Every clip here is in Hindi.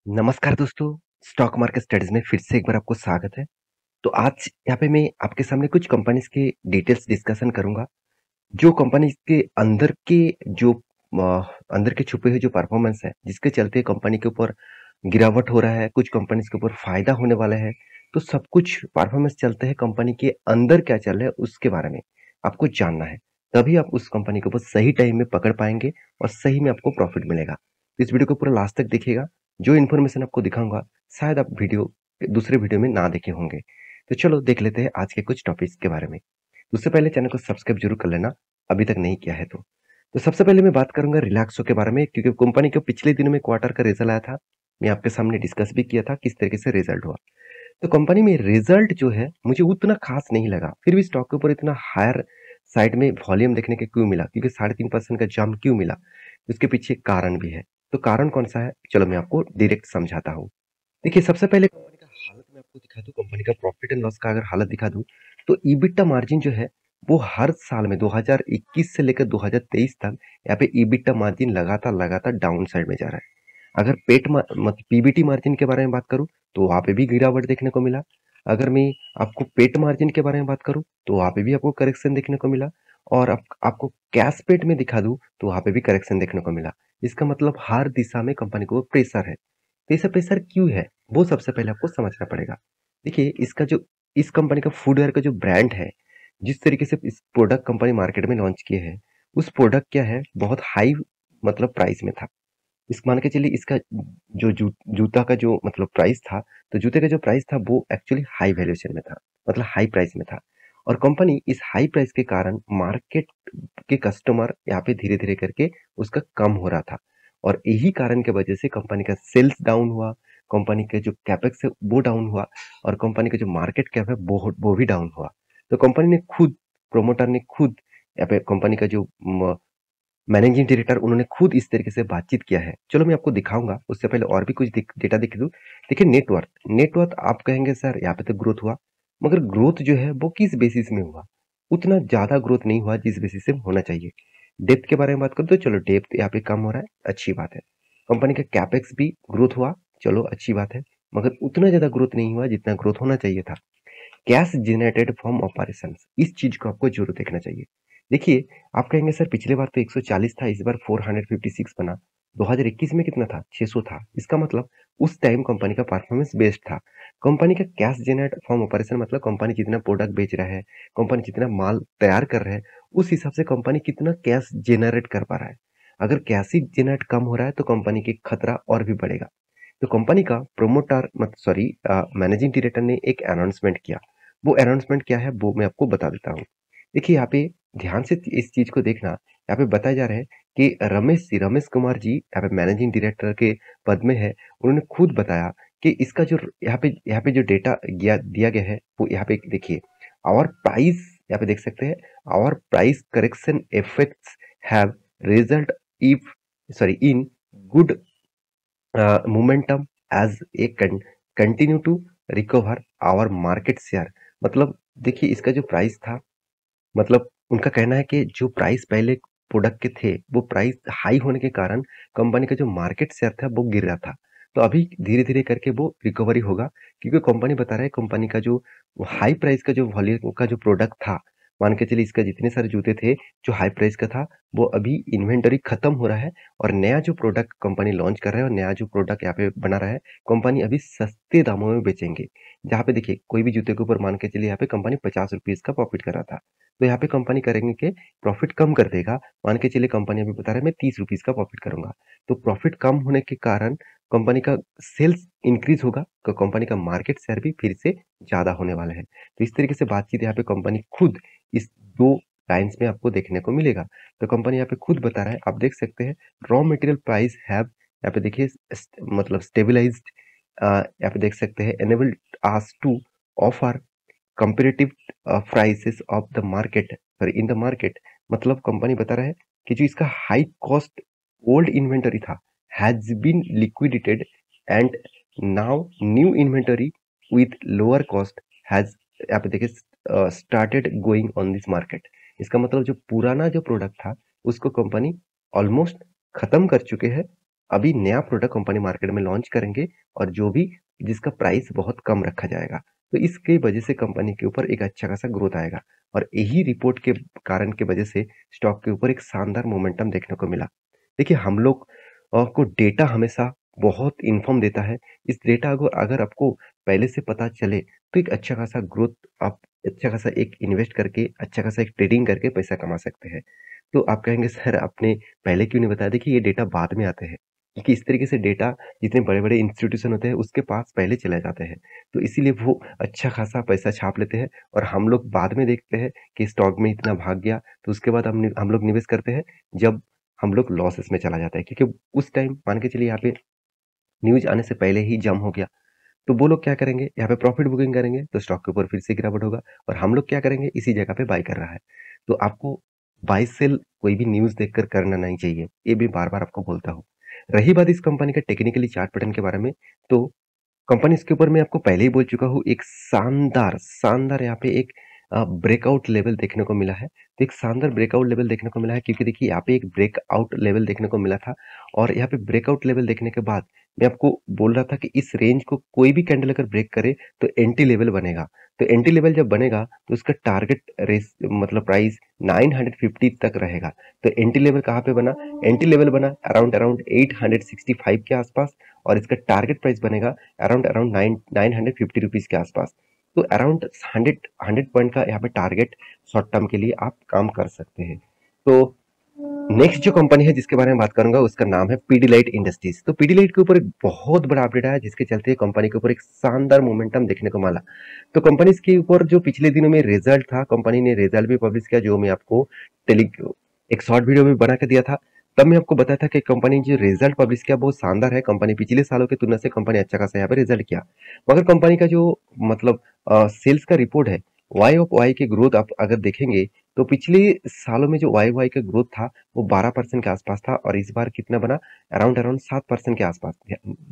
नमस्कार दोस्तों, स्टॉक मार्केट स्टडीज में फिर से एक बार आपको स्वागत है। तो आज यहाँ पे मैं आपके सामने कुछ कंपनीज के डिटेल्स डिस्कशन करूंगा, जो कंपनीज के अंदर के छुपे हुए जो परफॉर्मेंस है, जिसके चलते कंपनी के ऊपर गिरावट हो रहा है, कुछ कंपनीज के ऊपर फायदा होने वाला है। तो सब कुछ परफॉर्मेंस चलते हैं, कंपनी के अंदर क्या चल रहा है उसके बारे में आपको जानना है। तभी आप उस कंपनी के ऊपर सही टाइम में पकड़ पाएंगे और सही में आपको प्रॉफिट मिलेगा। इस वीडियो को पूरा लास्ट तक देखिएगा। जो इन्फॉर्मेशन आपको दिखाऊंगा शायद आप दूसरे वीडियो में ना देखे होंगे। तो चलो देख लेते हैं आज के कुछ टॉपिक्स के बारे में। उससे पहले चैनल को सब्सक्राइब जरूर कर लेना, अभी तक नहीं किया है तो सबसे पहले मैं बात करूंगा रिलैक्सो के बारे में, क्योंकि कंपनी के पिछले दिनों में क्वार्टर का रिजल्ट आया था। मैं आपके सामने डिस्कस भी किया था किस तरीके से रिजल्ट हुआ। तो कंपनी में रिजल्ट जो है मुझे उतना खास नहीं लगा, फिर भी स्टॉक के ऊपर इतना हायर साइड में वॉल्यूम देखने के क्यों मिला, क्योंकि 3.5% का जंप क्यों मिला, इसके पीछे एक कारण भी है। तो कारण कौन सा है, चलो मैं आपको डायरेक्ट समझाता हूँ। देखिए, सबसे पहले कंपनी का हालत मैं आपको दिखा दूं, कंपनी का प्रॉफिट एंड लॉस का अगर हालत दिखा दूं, तो ईबिटा मार्जिन जो है वो हर साल में 2021 से लेकर 2023 तक यहाँ पे ईबिटा मार्जिन लगातार लगातार डाउन साइड में जा रहा है। अगर पीबीटी मार्जिन के बारे में बात करूं तो वहां पे भी गिरावट देखने को मिला। अगर मैं आपको पेट मार्जिन के बारे में बात करूं तो वहां पे भी आपको करेक्शन देखने को मिला। और आपको कैश पेट में दिखा दूं तो वहां पे भी करेक्शन देखने को मिला। इसका मतलब हर दिशा में कंपनी को प्रेशर है। तो ऐसा प्रेशर क्यों है, वो सबसे पहले आपको समझना पड़ेगा। देखिए, इस कंपनी का फूडवेयर का जो ब्रांड है, जिस तरीके से इस प्रोडक्ट कंपनी मार्केट में लॉन्च किए हैं, उस प्रोडक्ट क्या है, बहुत हाई मतलब प्राइस में था। इस मान के चलिए, इसका जो जूता का जो मतलब प्राइस था, तो जूते का जो प्राइस था वो एक्चुअली हाई वैल्यूएशन में था, मतलब हाई प्राइस में था। और कंपनी इस हाई प्राइस के कारण मार्केट के कस्टमर यहाँ पे धीरे धीरे करके उसका कम हो रहा था। और यही कारण के वजह से कंपनी का सेल्स डाउन हुआ, कंपनी के जो कैपेक्स है वो डाउन हुआ, और कंपनी का जो मार्केट कैप है वो भी डाउन हुआ। तो कंपनी ने खुद, प्रोमोटर ने खुद यहाँ पे कंपनी का जो मैनेजिंग डायरेक्टर, उन्होंने खुद इस तरीके से बातचीत किया है। चलो मैं आपको दिखाऊंगा, उससे पहले और भी कुछ डेटा दिख दूं। देखिए, नेटवर्थ आप कहेंगे सर यहाँ पे तो ग्रोथ हुआ, मगर ग्रोथ जो है वो किस बेसिस में हुआ, उतना ज्यादा ग्रोथ नहीं हुआ जिस बेसिस से होना चाहिए। डेप्थ के बारे में बात करूं तो चलो डेप्थ यहाँ पे कम हो रहा है, अच्छी बात है। कंपनी का कैपेक्स भी ग्रोथ हुआ, चलो अच्छी बात है, मगर उतना ज्यादा ग्रोथ नहीं हुआ जितना ग्रोथ होना चाहिए था। कैश जनरेटेड फ्रॉम ऑपरेशंस, इस चीज को आपको जरूर देखना चाहिए। देखिए, आप कहेंगे सर पिछले बार तो 140 था, इस बार 456 बना। 2021 में कितना था, 600 था। इसका मतलब उस टाइम कंपनी का परफॉर्मेंस बेस्ट था। कंपनी का कैश जनरेट फ्रॉम ऑपरेशन मतलब कंपनी जितना प्रोडक्ट बेच रहा है, कंपनी जितना माल तैयार कर रहा है, उस हिसाब से कंपनी कितना कैश जनरेट कर पा रहा है। अगर कैश ही जनरेट कम हो रहा है तो कंपनी की खतरा और भी बढ़ेगा। तो कंपनी का प्रोमोटर मत सॉरी मैनेजिंग डायरेक्टर ने एक अनाउंसमेंट किया। वो अनाउंसमेंट क्या है वो मैं आपको बता देता हूँ। देखिए, यहाँ पे ध्यान से इस चीज को देखना। यहाँ पे बताया जा रहा है कि रमेश कुमार जी यहाँ पे मैनेजिंग डायरेक्टर के पद में है। उन्होंने खुद बताया कि इसका जो यहाँ पे जो डेटा दिया गया है वो यहाँ पे देखिए। आवर प्राइस, यहाँ पे देख सकते हैं, our price correction effects have result if sorry in good momentum as a continue to recover our market share। मतलब देखिए, इसका जो प्राइस था, मतलब उनका कहना है कि जो प्राइस पहले प्रोडक्ट के थे वो प्राइस हाई होने के कारण कंपनी का जो मार्केट शेयर था वो गिर रहा था। तो अभी धीरे धीरे करके वो रिकवरी होगा, क्योंकि कंपनी बता रहा है कंपनी का जो हाई प्राइस का जो वॉल्यूम का जो प्रोडक्ट था, मान के चलिए इसका जितने सारे जूते थे जो हाई प्राइस का था, वो अभी इन्वेंटरी खत्म हो रहा है। और नया जो प्रोडक्ट कंपनी लॉन्च कर रहा है और नया जो प्रोडक्ट यहाँ पे बना रहा है, कंपनी अभी सस्ते दामों में बेचेंगे। जहाँ पे देखिए, कोई भी जूते के ऊपर मान के चलिए यहाँ पे कंपनी 50 रुपीज का प्रॉफिट कर रहा था, तो यहाँ पे कंपनी करेंगे कि प्रॉफिट कम कर देगा। मान के चलिए कंपनी अभी बता रहा है मैं 30 रुपीज का प्रॉफिट करूंगा, तो प्रॉफिट कम होने के कारण कंपनी का सेल्स इंक्रीज होगा, तो कंपनी का मार्केट शेयर भी फिर से ज्यादा होने वाला है। तो इस तरीके से बातचीत यहाँ पे कंपनी खुद इस दो लाइन्स में आपको देखने को मिलेगा। तो कंपनी यहाँ पे खुद बता रहा है, आप देख सकते हैं, रॉ मटेरियल प्राइस हैव, यहाँ पे देखिए मतलब स्टेबिलाइज्ड, यहाँ पे देख सकते हैं, enabled us to offer comparative prices of the market, sorry in the market. मतलब कंपनी बता रहा है कि जो इसका हाई कॉस्ट ओल्ड इन्वेंटरी था has been liquidated, and now new inventory with lower cost has, यहाँ पे देखिए, started going on this market. इसका मतलब जो पुराना जो प्रोडक्ट था उसको कंपनी ऑलमोस्ट खत्म कर चुके हैं, अभी नया प्रोडक्ट कंपनी मार्केट में लॉन्च करेंगे और जो भी जिसका प्राइस बहुत कम रखा जाएगा। तो इसकी वजह से कंपनी के ऊपर एक अच्छा खासा ग्रोथ आएगा और यही रिपोर्ट के कारण की वजह से स्टॉक के ऊपर एक शानदार मोमेंटम देखने को मिला। देखिए हम लोग को डेटा हमेशा बहुत इन्फॉर्म देता है। इस डेटा को अगर आपको पहले से पता चले तो एक अच्छा खासा ग्रोथ आप अच्छा खासा एक इन्वेस्ट करके अच्छा खासा एक ट्रेडिंग करके पैसा कमा सकते हैं। तो आप कहेंगे सर आपने पहले क्यों नहीं बताया? देखिए ये डेटा बाद में आते हैं क्योंकि इस तरीके से डेटा जितने बड़े-बड़े इंस्टीट्यूशन होते हैं उसके पास पहले चले जाते हैं। तो इसीलिए वो अच्छा खासा पैसा छाप लेते हैं और हम लोग बाद में देखते हैं कि स्टॉक में इतना भाग गया तो उसके बाद हम लोग निवेश करते हैं जब हम लोग लॉसेस में चला जाता है क्योंकि उस टाइम मान के चलिए यहाँ पे न्यूज़ आने से पहले ही जम हो गया। तो वो लोग क्या करेंगे यहाँ पे प्रॉफिट बुकिंग करेंगे तो स्टॉक के ऊपर फिर से गिरावट होगा और हम लोग क्या करेंगे इसी जगह पे बाय कर रहा है। तो आपको बाय सेल कोई भी न्यूज़ देखकर करना नहीं चाहिए। ये भी बार-बार आपको बोलता हूँ। रही बात इस कंपनी का टेक्निकली चार्ट पैटर्न के बारे में तो कंपनी इसके ऊपर मैं आपको पहले ही बोल चुका हूँ एक शानदार यहाँ पे एक ब्रेकआउट लेवल देखने को मिला है। तो एक शानदार ब्रेकआउट लेवल देखने को मिला है क्योंकि देखिए यहाँ पे एक ब्रेकआउट लेवल देखने को मिला था और यहाँ पे ब्रेकआउट लेवल देखने के बाद मैं आपको बोल रहा था कि इस रेंज को कोई भी कैंडल अगर ब्रेक करे तो एंटी लेवल बनेगा। तो एंटी लेवल जब बनेगा तो उसका टारगेट रेस मतलब प्राइस 950 तक रहेगा। तो एंटी लेवल कहाँ पे बना? एंटी लेवल बना अराउंड अराउंड 865 के आसपास और इसका टारगेट प्राइस बनेगा अराउंड अराउंड 950 रुपीज के आसपास। तो अराउंड 100 पॉइंट का यहाँ पे टारगेट शॉर्ट टर्म के लिए आप काम कर सकते हैं। तो नेक्स्ट जो कंपनी है जिसके बारे में बात करूंगा उसका नाम है पीडीलाइट इंडस्ट्रीज। तो पीडीलाइट के ऊपर एक बहुत बड़ा अपडेट आया जिसके चलते कंपनी के ऊपर एक शानदार मोमेंटम देखने को मिला। तो कंपनी के ऊपर जो पिछले दिनों में रिजल्ट था कंपनी ने रिजल्ट भी पब्लिश किया जो मैं आपको टेली एक शॉर्ट वीडियो भी बना के दिया था। तब मैं आपको बताया था कि कंपनी जो रिजल्ट पब्लिश किया बहुत शानदार है। कंपनी पिछले सालों की तुलना से कंपनी अच्छा खासा यहाँ पे रिजल्ट किया मगर कंपनी का जो मतलब सेल्स का रिपोर्ट है वाई ऑफ वाई की ग्रोथ आप अगर देखेंगे तो पिछले सालों में जो वाई वाई का ग्रोथ था वो 12% के आसपास था और इस बार कितना बना अराउंड अराउंड 7% के आसपास।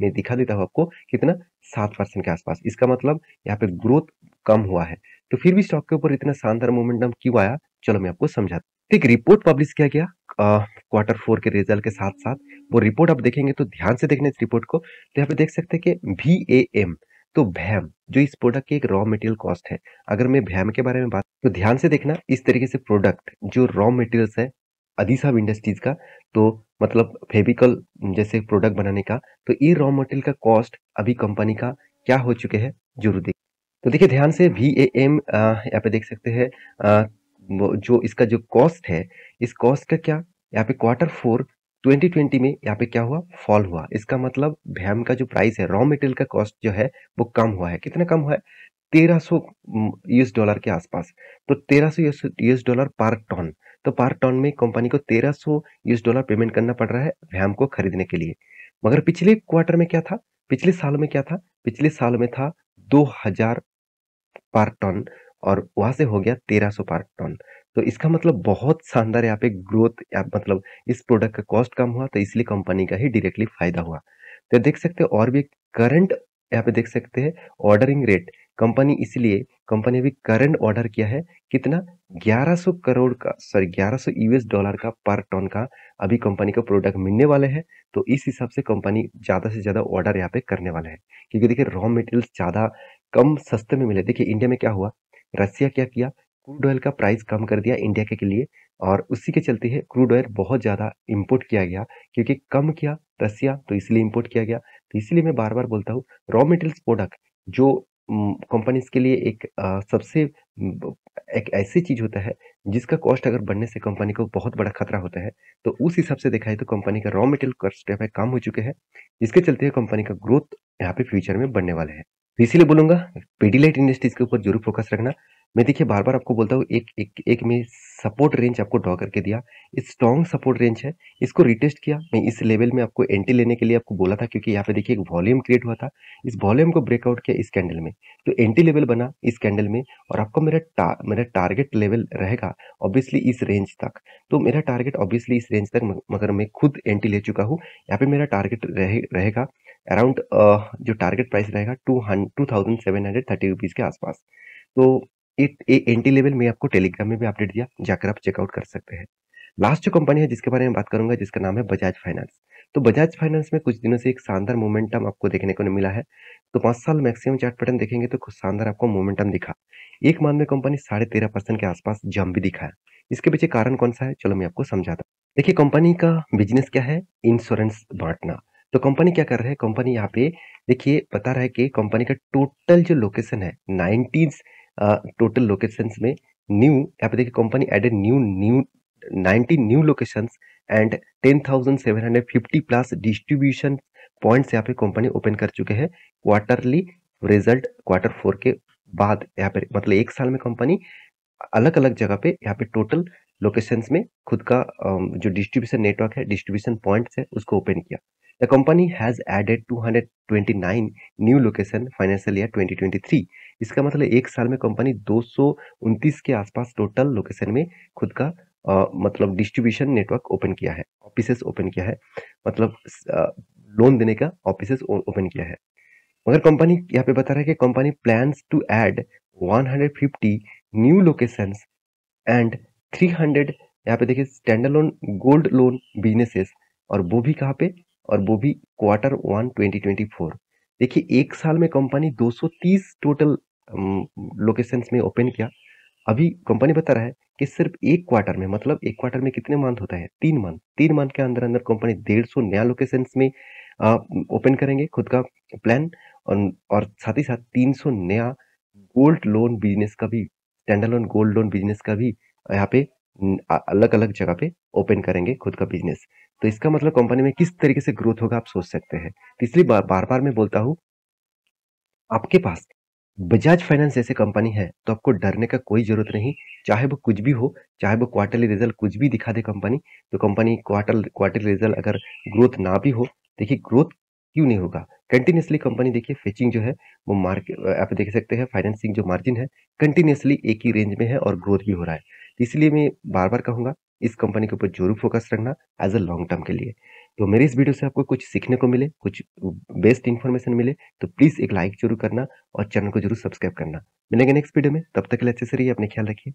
मैं दिखा देता हूँ आपको कितना 7% के आसपास। इसका मतलब यहाँ पे ग्रोथ कम हुआ है। तो फिर भी स्टॉक के ऊपर इतना शानदार मोमेंटम क्यों आया चलो मैं आपको समझाता हूँ। एक रिपोर्ट पब्लिश किया गया क्वार्टर 4 के रिजल्ट के साथ साथ। वो रिपोर्ट आप देखेंगे तो ध्यान से देखना इस रिपोर्ट को तो यहाँ पे देख सकते हैं कि VAM तो भैम जो इस प्रोडक्ट की एक रॉ मटेरियल कॉस्ट है। अगर मैं भैम के बारे में बात तो ध्यान से देखना इस तरीके से प्रोडक्ट जो रॉ मटेरियल्स है अदिसाब इंडस्ट्रीज का तो मतलब फेविकल जैसे प्रोडक्ट बनाने का तो ये रॉ मटेरियल का कॉस्ट अभी कंपनी का क्या हो चुके हैं जरूर देखिए। तो देखिए ध्यान से VAM यहाँ पे देख सकते हैं जो इसका जो कॉस्ट है इस कॉस्ट का क्या यहाँ पे क्वार्टर 4 2020 में यहाँ पे क्या हुआ फॉल हुआ। इसका मतलब भैम का जो प्राइस है रॉ मटेरियल का कॉस्ट जो है वो कम हुआ है। कितना कम हुआ है 1300 यूएस डॉलर के आसपास। तो 1300 यूएस डॉलर पर टन। तो पर टन में कंपनी को 1300 यूएस डॉलर पेमेंट करना पड़ रहा है भैम को खरीदने के लिए। मगर पिछले क्वार्टर में क्या था पिछले साल में क्या था पिछले साल में था 2000 पर टन और वहां से हो गया 1300 पर टन। तो इसका मतलब बहुत शानदार यहाँ पे ग्रोथ मतलब इस प्रोडक्ट का कॉस्ट कम हुआ तो इसलिए कंपनी का ही डायरेक्टली फायदा हुआ। तो देख सकते हैं और भी करंट यहाँ पे देख सकते हैं ऑर्डरिंग रेट कंपनी इसलिए कंपनी अभी करंट ऑर्डर किया है कितना 1100 करोड़ का सॉरी 1100 यूएस डॉलर का पर टन का अभी कंपनी का प्रोडक्ट मिलने वाले हैं। तो इस हिसाब से कंपनी ज्यादा से ज्यादा ऑर्डर यहाँ पे करने वाले हैं क्योंकि देखिए रॉ मटेरियल ज्यादा कम सस्ते में मिले। देखिए इंडिया में क्या हुआ रसिया क्या किया क्रूड ऑयल का प्राइस कम कर दिया इंडिया के लिए और उसी के चलते है क्रूड ऑयल बहुत ज्यादा इंपोर्ट किया गया क्योंकि कम किया रसिया तो इसलिए इंपोर्ट किया गया। तो इसलिए मैं बार बार बोलता हूँ रॉ मटेरियल्स प्रोडक्ट जो कंपनीज के लिए एक सबसे एक ऐसी चीज होता है जिसका कॉस्ट अगर बढ़ने से कंपनी को बहुत बड़ा खतरा होता है। तो उस हिसाब से देखा है तो कंपनी का रॉ मटेरियल कॉस्ट यहाँ पे कम हो चुके हैं जिसके चलते कंपनी का ग्रोथ यहाँ पे फ्यूचर में बढ़ने वाले हैं। तो इसीलिए बोलूंगा पीडीलाइट इंडस्ट्रीज के ऊपर जरूर फोकस रखना। मैं देखिए बार बार आपको बोलता हूँ एक में सपोर्ट रेंज आपको ड्रॉ करके दिया स्ट्रॉन्ग सपोर्ट रेंज है इसको रिटेस्ट किया। मैं इस लेवल में आपको एंट्री लेने के लिए आपको बोला था क्योंकि यहाँ पे देखिए एक वॉल्यूम क्रिएट हुआ था इस वॉल्यूम को ब्रेकआउट किया इस कैंडल में। तो एंट्री लेवल बना इस कैंडल में और आपको मेरा टारगेट लेवल रहेगा ऑब्वियसली इस रेंज तक। तो मेरा टारगेट ऑब्वियसली इस रेंज तक मगर मैं खुद एंट्री ले चुका हूँ। यहाँ पे मेरा टारगेट रहेगा अराउंड जो टारगेट प्राइस रहेगा 2730 रुपीज के आसपास। तो एंट्री लेवल में आपको टेलीग्राम में भी अपडेट दिया जाकर आप चेकआउट कर सकते हैं। लास्ट जो कंपनी है जिसके बारे में बात करूँगा जिसका नाम है बजाज फाइनेंस। तो बजाज फाइनेंस में कुछ दिनों से एक शानदार मोमेंटम आपको देखने को मिला है। तो 5 साल मैक्सिमम चार्ट पैटर्न देखेंगे तो कुछ शानदार आपको मोमेंटम दिखा। 1 मंथ में कंपनी 13.5% के आसपास जंप भी दिखा है। इसके पीछे कारण कौन-सा है? चलो मैं आपको समझाता हूँ। देखिए कंपनी का बिज़नेस क्या है? इंश्योरेंस बाँटना। तो कंपनी क्या कर रहा है? कंपनी यहाँ पे देखिए बता रहा है कि कंपनी का टोटल जो लोकेशन है 19 टोटल लोकेशंस में न्यू यहाँ पे देखिए company added new new 90 new locations and 10,750 plus distribution points यहाँ पे कंपनी ओपन कर चुके हैं क्वार्टरली रिजल्ट Q4 के बाद। यहाँ पे मतलब 1 साल में कंपनी अलग-अलग जगह पे यहाँ पे टोटल लोकेशंस में खुद का जो डिस्ट्रीब्यूशन नेटवर्क है, डिस्ट्रीब्यूशन पॉइंट्स है, उसको ओपन किया। The company has added 229 new location financial year 2023। इसका मतलब 1 साल में कंपनी 229 के आसपास टोटल लोकेशन में खुद का मतलब डिस्ट्रीब्यूशन नेटवर्क ओपन किया है, ऑफिसेस ओपन किया है, मतलब लोन देने का ऑफिसेस ओपन किया है। मगर कंपनी यहाँ पे बता रहा है कि company plans to add 150 new locations and 300 यहाँ पे देखिए stand alone gold loan businesses, और वो भी कहाँ पे? और वो भी Q1 2024। देखिए 1 साल में कंपनी 230 टोटल लोकेशंस में ओपन किया। अभी कंपनी बता रहा है कि सिर्फ 1 क्वार्टर में, मतलब 1 क्वार्टर में कितने मंथ होता है? 3 मंथ। 3 मंथ के अंदर-अंदर कंपनी 150 नया लोकेशंस में अ, ओपन करेंगे खुद का प्लान, और साथ ही साथ 300 नया गोल्ड लोन बिज़नेस का भी, stand alone gold loan business का भी यहाँ पे अलग-अलग जगह पे ओपन करेंगे खुद का बिज़नेस। तो इसका मतलब कंपनी में किस तरीके से ग्रोथ होगा आप सोच सकते हैं। तो इसलिए बार-बार मैं बोलता हूँ, आपके पास बजाज फाइनेंस जैसे कंपनी है तो आपको डरने का कोई ज़रूरत नहीं। चाहे वो कुछ भी हो, चाहे वो क्वार्टरली रिज़ल्ट कुछ भी दिखा दे कंपनी, तो कंपनी क्वार्टरली रिज़ल्ट अगर ग्रोथ ना भी हो, देखिए ग्रोथ क्यों नहीं होगा? कंटीन्यूअसली कंपनी देखिए फेचिंग जो है वो आप देख सकते हैं फाइनेंसिंग जो मार्जिन है कंटीन्यूअसली एक ही रेंज में है और ग्रोथ भी हो रहा है। तो इसलिए मैं बार-बार कहूँगा इस कंपनी के ऊपर ज़रूर फोकस रखना एज़ अ लॉन्ग टर्म के लिए। तो मेरी इस वीडियो से आपको कुछ सीखने को मिले, कुछ बेस्ट इन्फॉर्मेशन मिले, तो प्लीज़ एक लाइक ज़रूर करना और चैनल को ज़रूर सब्सक्राइब करना। मिलेंगे नेक्स्ट वीडियो में, तब तक के लिए अच्छे से रहिए, अपना ख्याल रखिए।